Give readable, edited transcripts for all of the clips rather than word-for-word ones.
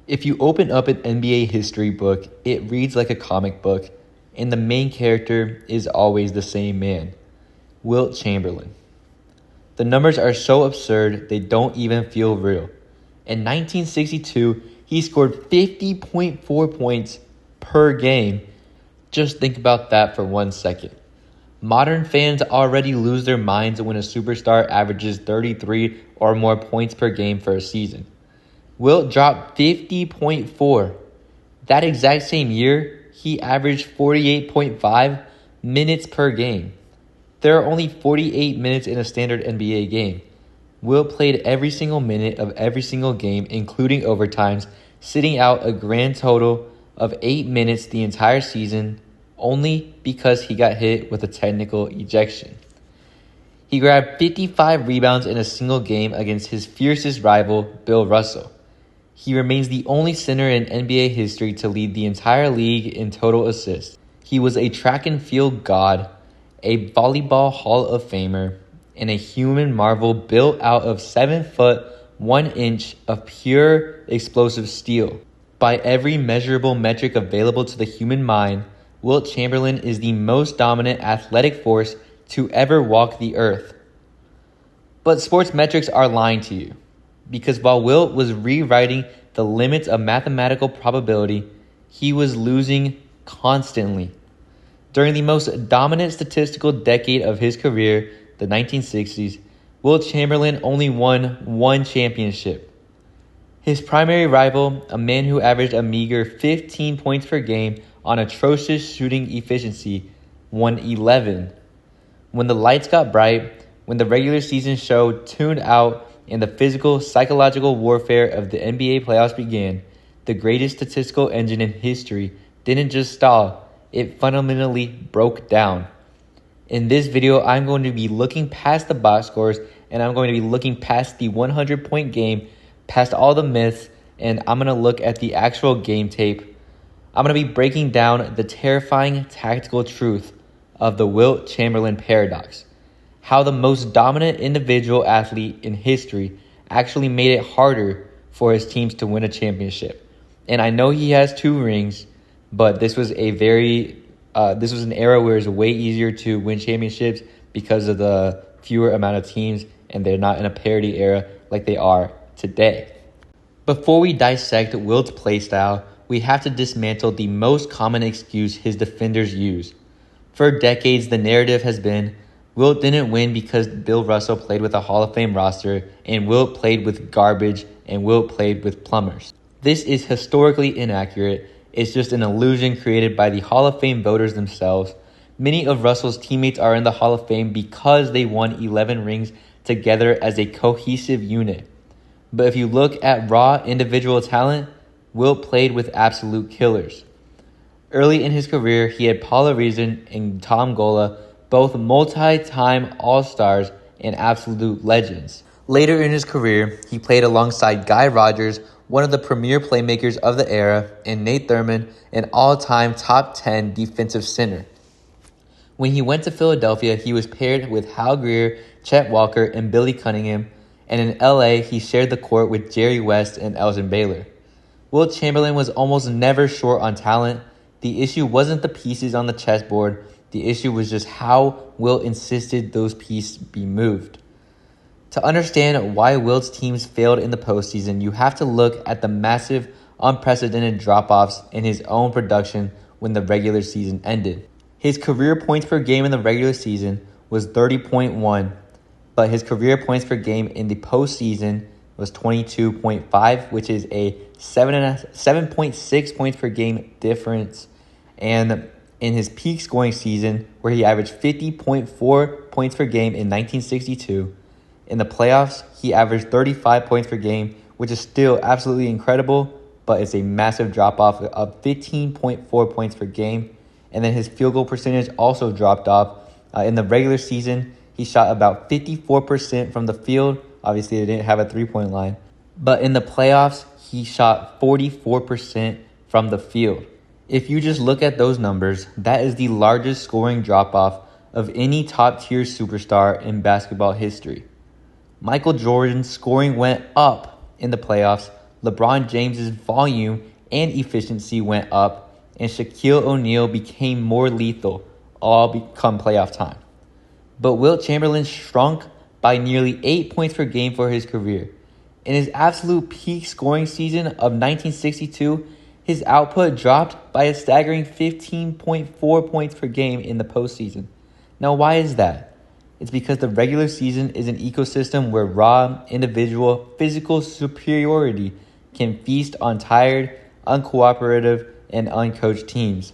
If you open up an NBA history book, it reads like a comic book, and the main character is always the same man, Wilt Chamberlain. The numbers are so absurd they don't even feel real. In 1962, he scored 50.4 points per game. Just think about that for 1 second. Modern fans already lose their minds when a superstar averages 33 or more points per game for a season. Wilt dropped 50.4. That exact same year, he averaged 48.5 minutes per game. There are only 48 minutes in a standard NBA game. Wilt played every single minute of every single game, including overtimes, sitting out a grand total of 8 minutes the entire season, only because he got hit with a technical ejection. He grabbed 55 rebounds in a single game against his fiercest rival, Bill Russell. He remains the only center in NBA history to lead the entire league in total assists. He was a track and field god, a volleyball Hall of Famer, and a human marvel built out of 7 foot 1 inch of pure explosive steel. By every measurable metric available to the human mind, Wilt Chamberlain is the most dominant athletic force to ever walk the earth. But sports metrics are lying to you, because while Wilt was rewriting the limits of mathematical probability, he was losing constantly. During the most dominant statistical decade of his career, the 1960s, Wilt Chamberlain only won 1 championship. His primary rival, a man who averaged a meager 15 points per game on atrocious shooting efficiency, won 11. When the lights got bright, when the regular season show tuned out and the physical, psychological warfare of the NBA playoffs began, the greatest statistical engine in history didn't just stall, it fundamentally broke down. In this video, I'm going to be looking past the box scores, and I'm going to be looking past the 100-point game, past all the myths, and I'm going to look at the actual game tape. I'm going to be breaking down the terrifying tactical truth of the Wilt Chamberlain paradox. How the most dominant individual athlete in history actually made it harder for his teams to win a championship. And I know he has 2 rings, but this was an era where it's way easier to win championships because of the fewer amount of teams, and they're not in a parity era like they are today. Before we dissect Wilt's playstyle, we have to dismantle the most common excuse his defenders use. For decades, the narrative has been, Wilt didn't win because Bill Russell played with a Hall of Fame roster, and Wilt played with garbage, and Wilt played with plumbers. This is historically inaccurate. It's just an illusion created by the Hall of Fame voters themselves. Many of Russell's teammates are in the Hall of Fame because they won 11 rings together as a cohesive unit. But if you look at raw individual talent, Wilt played with absolute killers. Early in his career, he had Paul Arizin and Tom Gola, both multi-time All-Stars and absolute legends. Later in his career, he played alongside Guy Rodgers, one of the premier playmakers of the era, and Nate Thurmond, an all-time top 10 defensive center. When he went to Philadelphia, he was paired with Hal Greer, Chet Walker, and Billy Cunningham, and in LA, he shared the court with Jerry West and Elgin Baylor. Wilt Chamberlain was almost never short on talent. The issue wasn't the pieces on the chessboard. The issue was just how Wilt insisted those pieces be moved. To understand why Wilt's teams failed in the postseason, you have to look at the massive, unprecedented drop-offs in his own production when the regular season ended. His career points per game in the regular season was 30.1, but his career points per game in the postseason was 22.5, which is a 7.6 points per game difference. And in his peak scoring season, where he averaged 50.4 points per game in 1962, in the playoffs, he averaged 35 points per game, which is still absolutely incredible, but it's a massive drop-off of 15.4 points per game. And then his field goal percentage also dropped off. In the regular season, he shot about 54% from the field. Obviously, they didn't have a three-point line. But in the playoffs, he shot 44% from the field. If you just look at those numbers, that is the largest scoring drop-off of any top-tier superstar in basketball history. Michael Jordan's scoring went up in the playoffs LeBron James's volume and efficiency went up, and Shaquille O'Neal became more lethal, all come playoff time. But Wilt Chamberlain shrunk by nearly 8 points per game for his career. In his absolute peak scoring season of 1962, his output dropped by a staggering 15.4 points per game in the postseason. Now, why is that? It's because the regular season is an ecosystem where raw, individual, physical superiority can feast on tired, uncooperative, and uncoached teams.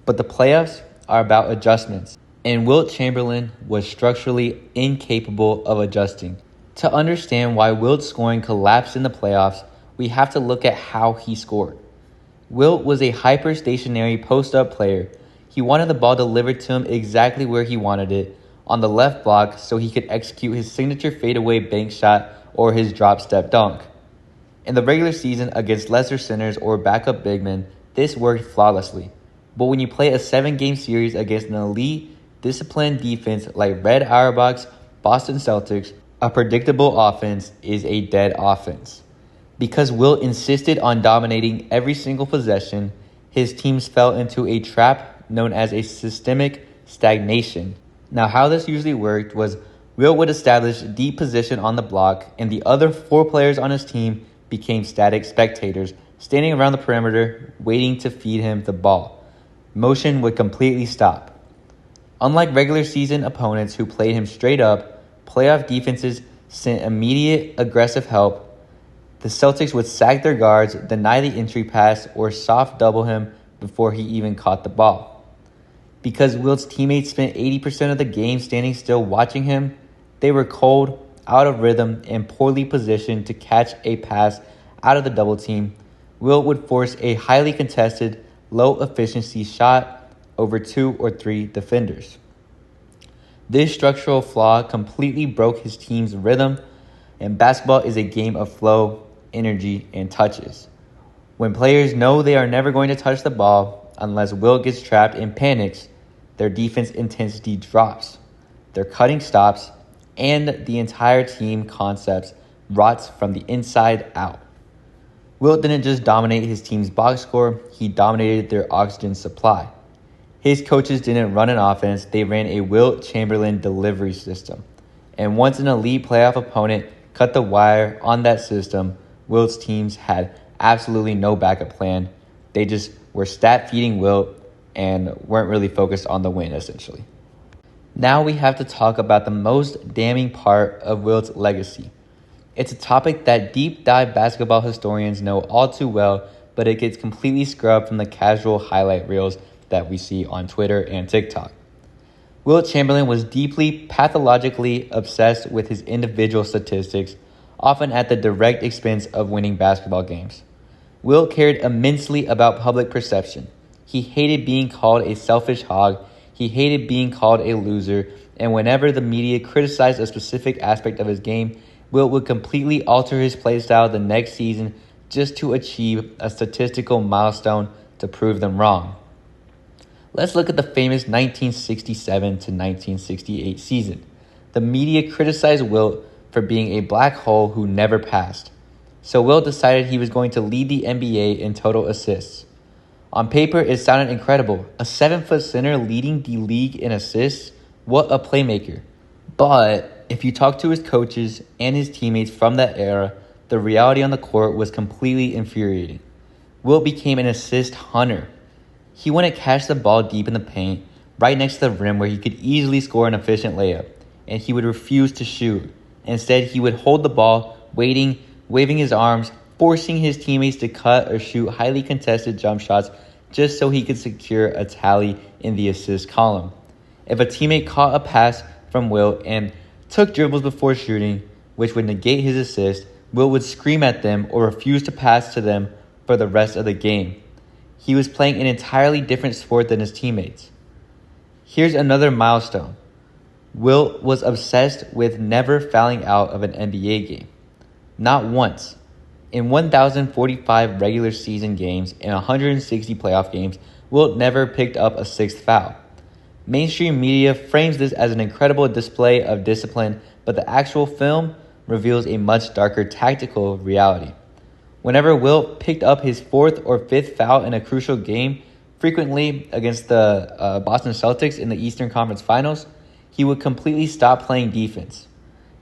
But the playoffs are about adjustments, and Wilt Chamberlain was structurally incapable of adjusting. To understand why Wilt's scoring collapsed in the playoffs, we have to look at how he scored. Wilt was a hyper-stationary post-up player. He wanted the ball delivered to him exactly where he wanted it, on the left block, so he could execute his signature fadeaway bank shot or his drop-step dunk. In the regular season against lesser centers or backup big men, this worked flawlessly. But when you play a 7-game series against an elite, disciplined defense like Red Auerbach's Boston Celtics, a predictable offense is a dead offense. Because Wilt insisted on dominating every single possession, his teams fell into a trap known as a systemic stagnation. Now, how this usually worked was Wilt would establish deep position on the block, and the other 4 players on his team became static spectators, standing around the perimeter, waiting to feed him the ball. Motion would completely stop. Unlike regular season opponents who played him straight up, playoff defenses sent immediate aggressive help. The Celtics would sack their guards, deny the entry pass, or soft double him before he even caught the ball. Because Wilt's teammates spent 80% of the game standing still watching him, they were cold, out of rhythm, and poorly positioned to catch a pass out of the double team. Wilt would force a highly contested, low-efficiency shot over 2 or 3 defenders. This structural flaw completely broke his team's rhythm, and basketball is a game of flow, energy, and touches. When players know they are never going to touch the ball unless Wilt gets trapped and panics, their defense intensity drops, their cutting stops, and the entire team concepts rots from the inside out. Wilt didn't just dominate his team's box score, he dominated their oxygen supply. His coaches didn't run an offense, they ran a Wilt Chamberlain delivery system. And once an elite playoff opponent cut the wire on that system, Wilt's teams had absolutely no backup plan. They just were stat feeding Wilt and weren't really focused on the win, essentially. Now we have to talk about the most damning part of Wilt's legacy. It's a topic that deep dive basketball historians know all too well, but it gets completely scrubbed from the casual highlight reels that we see on Twitter and TikTok. Wilt Chamberlain was deeply, pathologically obsessed with his individual statistics, often at the direct expense of winning basketball games. Wilt cared immensely about public perception. He hated being called a selfish hog, he hated being called a loser, and whenever the media criticized a specific aspect of his game, Wilt would completely alter his playstyle the next season just to achieve a statistical milestone to prove them wrong. Let's look at the famous 1967 to 1968 season. The media criticized Wilt for being a black hole who never passed. So Wilt decided he was going to lead the NBA in total assists. On paper, it sounded incredible. A 7-foot center leading the league in assists? What a playmaker. But if you talk to his coaches and his teammates from that era, the reality on the court was completely infuriating. Wilt became an assist hunter. He wouldn't catch the ball deep in the paint, right next to the rim where he could easily score an efficient layup, and he would refuse to shoot. Instead, he would hold the ball, waiting, waving his arms, forcing his teammates to cut or shoot highly contested jump shots just so he could secure a tally in the assist column. If a teammate caught a pass from Wilt and took dribbles before shooting, which would negate his assist, Wilt would scream at them or refuse to pass to them for the rest of the game. He was playing an entirely different sport than his teammates. Here's another milestone. Wilt was obsessed with never fouling out of an NBA game. Not once. In 1,045 regular season games and 160 playoff games, Wilt never picked up a sixth foul. Mainstream media frames this as an incredible display of discipline, but the actual film reveals a much darker tactical reality. Whenever Wilt picked up his fourth or fifth foul in a crucial game, frequently against the Boston Celtics in the Eastern Conference Finals, he would completely stop playing defense.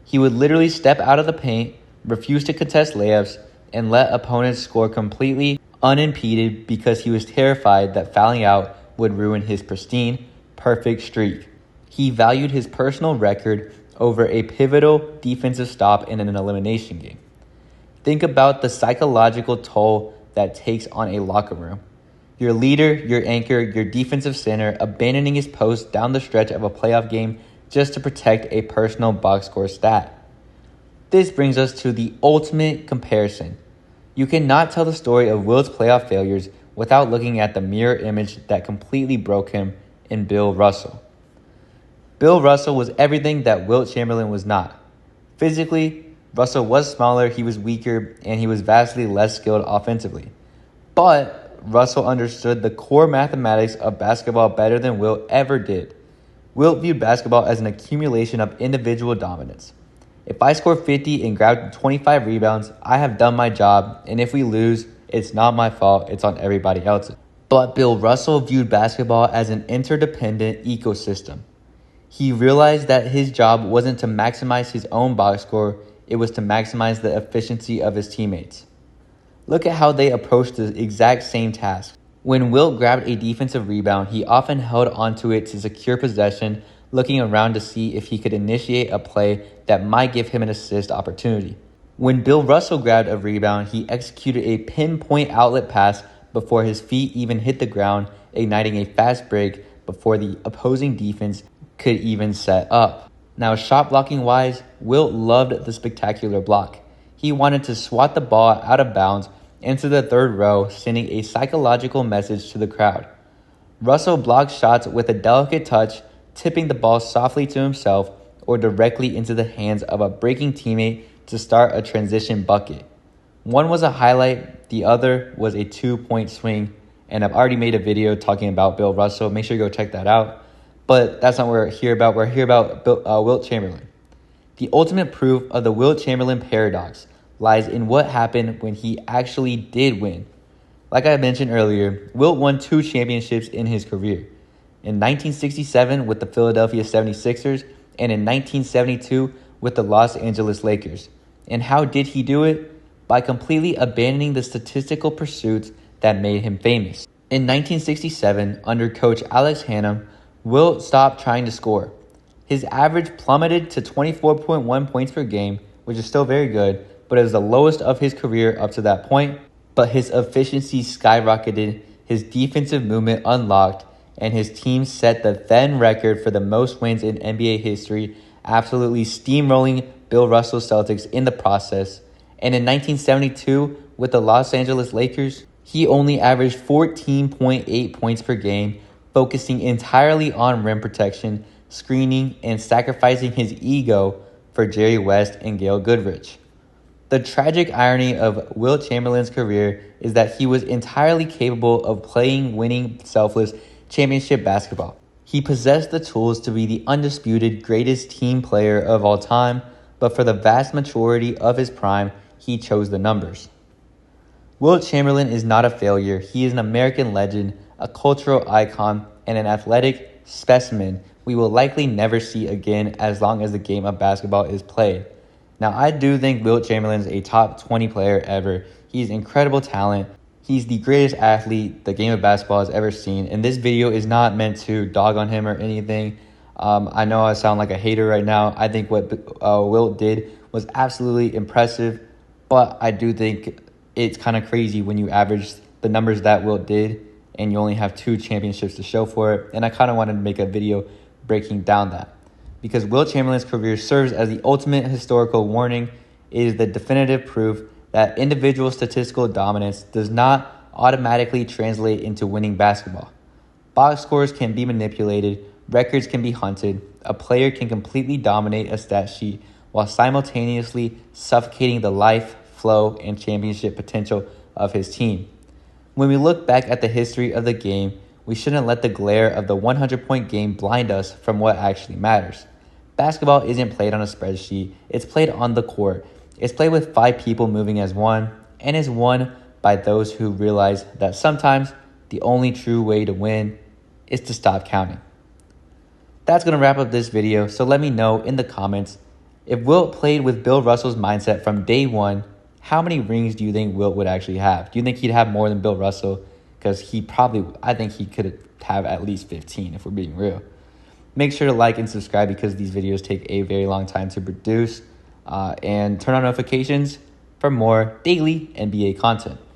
He would literally step out of the paint, refuse to contest layups, and let opponents score completely unimpeded because he was terrified that fouling out would ruin his pristine, perfect streak. He valued his personal record over a pivotal defensive stop in an elimination game. Think about the psychological toll that takes on a locker room. Your leader, your anchor, your defensive center abandoning his post down the stretch of a playoff game just to protect a personal box score stat. This brings us to the ultimate comparison. You cannot tell the story of Wilt's playoff failures without looking at the mirror image that completely broke him in Bill Russell. Bill Russell was everything that Wilt Chamberlain was not. Physically, Russell was smaller, he was weaker, and he was vastly less skilled offensively. But Russell understood the core mathematics of basketball better than Wilt ever did. Wilt viewed basketball as an accumulation of individual dominance. If I score 50 and grab 25 rebounds, I have done my job, and if we lose, it's not my fault, it's on everybody else's. But Bill Russell viewed basketball as an interdependent ecosystem. He realized that his job wasn't to maximize his own box score, it was to maximize the efficiency of his teammates. Look at how they approached the exact same task. When Wilt grabbed a defensive rebound, he often held onto it to secure possession, looking around to see if he could initiate a play that might give him an assist opportunity. When Bill Russell grabbed a rebound, he executed a pinpoint outlet pass before his feet even hit the ground, igniting a fast break before the opposing defense could even set up. Now, shot blocking wise, Wilt loved the spectacular block. He wanted to swat the ball out of bounds into the third row, sending a psychological message to the crowd. Russell blocked shots with a delicate touch, tipping the ball softly to himself or directly into the hands of a breaking teammate to start a transition bucket. One was a highlight, the other was a 2-point swing, and I've already made a video talking about Bill Russell. Make sure you go check that out. But that's not what we're here about. We're here about Wilt Chamberlain. The ultimate proof of the Wilt Chamberlain paradox lies in what happened when he actually did win. Like I mentioned earlier, Wilt won 2 championships in his career. In 1967 with the Philadelphia 76ers and in 1972 with the Los Angeles Lakers. And how did he do it? By completely abandoning the statistical pursuits that made him famous. In 1967, under coach Alex Hannum, Wilt stopped trying to score. His average plummeted to 24.1 points per game, which is still very good, but it was the lowest of his career up to that point. But his efficiency skyrocketed, his defensive movement unlocked, and his team set the then record for the most wins in NBA history, absolutely steamrolling Bill Russell's Celtics in the process. And in 1972, with the Los Angeles Lakers, he only averaged 14.8 points per game, focusing entirely on rim protection, screening, and sacrificing his ego for Jerry West and Gail Goodrich. The tragic irony of Wilt Chamberlain's career is that he was entirely capable of playing winning, selfless championship basketball. He possessed the tools to be the undisputed greatest team player of all time, but for the vast majority of his prime, he chose the numbers. Wilt Chamberlain is not a failure. He is an American legend, a cultural icon, and an athletic specimen we will likely never see again as long as the game of basketball is played. Now, I do think Wilt Chamberlain is a top 20 player ever. He's incredible talent. He's the greatest athlete the game of basketball has ever seen. And this video is not meant to dog on him or anything. I know I sound like a hater right now. I think what Wilt did was absolutely impressive. But I do think it's kind of crazy when you average the numbers that Wilt did and you only have 2 championships to show for it. And I kind of wanted to make a video breaking down that. Because Wilt Chamberlain's career serves as the ultimate historical warning. It is the definitive proof that individual statistical dominance does not automatically translate into winning basketball. Box scores can be manipulated, records can be hunted, a player can completely dominate a stat sheet while simultaneously suffocating the life, flow, and championship potential of his team. When we look back at the history of the game, we shouldn't let the glare of the 100-point game blind us from what actually matters. Basketball isn't played on a spreadsheet, it's played on the court. It's played with 5 people moving as one, and is won by those who realize that sometimes the only true way to win is to stop counting. That's going to wrap up this video, so let me know in the comments, if Wilt played with Bill Russell's mindset from day one, how many rings do you think Wilt would actually have? Do you think he'd have more than Bill Russell? Because I think he could have at least 15 if we're being real. Make sure to like and subscribe because these videos take a very long time to produce. And turn on notifications for more daily NBA content.